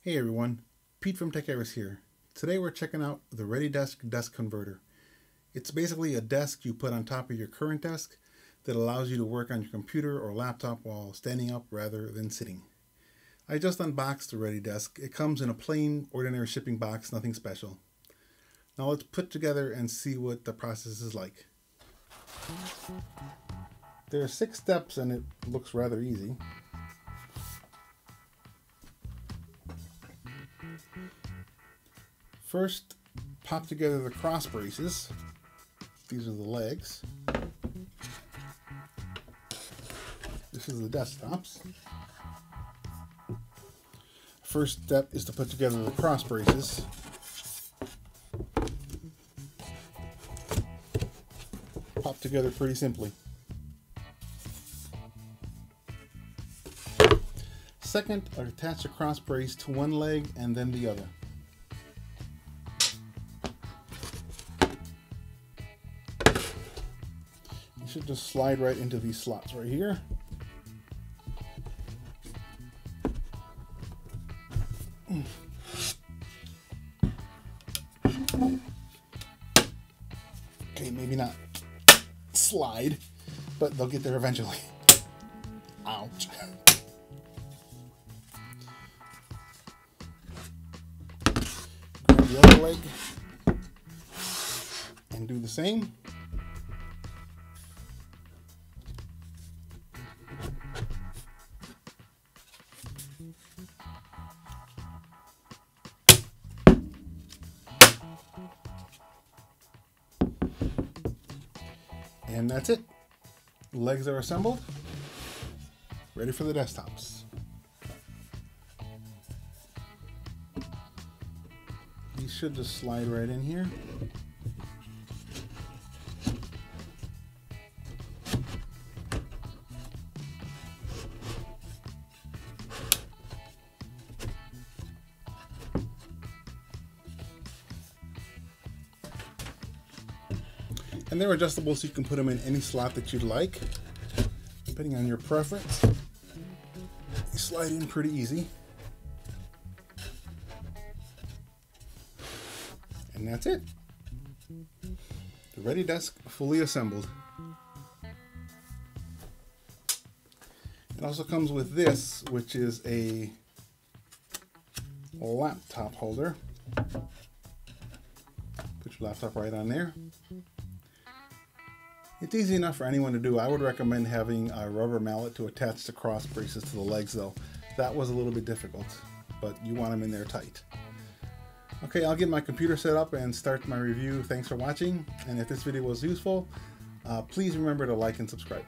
Hey everyone, Pete from Techaeris here. Today we're checking out the Readydesk desk converter. It's basically a desk you put on top of your current desk that allows you to work on your computer or laptop while standing up rather than sitting. I just unboxed the Readydesk. It comes in a plain, ordinary shipping box, nothing special. Now let's put together and see what the process is like. There are 6 steps and it looks rather easy. First, pop together the cross braces. These are the legs. This is the desktops. First step is to put together the cross braces. Pop together pretty simply. Second, attach the cross brace to one leg and then the other. You should just slide right into these slots right here. Okay, maybe not slide, but they'll get there eventually. Ouch. Grab the other leg and do the same. And that's it. Legs are assembled, ready for the desktops. These should just slide right in here. And they're adjustable, so you can put them in any slot that you'd like, depending on your preference. They slide in pretty easy. And that's it. The Readydesk fully assembled. It also comes with this, which is a laptop holder. Put your laptop right on there. It's easy enough for anyone to do. I would recommend having a rubber mallet to attach the cross braces to the legs though. That was a little bit difficult, but you want them in there tight. Okay, I'll get my computer set up and start my review. Thanks for watching, and if this video was useful, please remember to like and subscribe.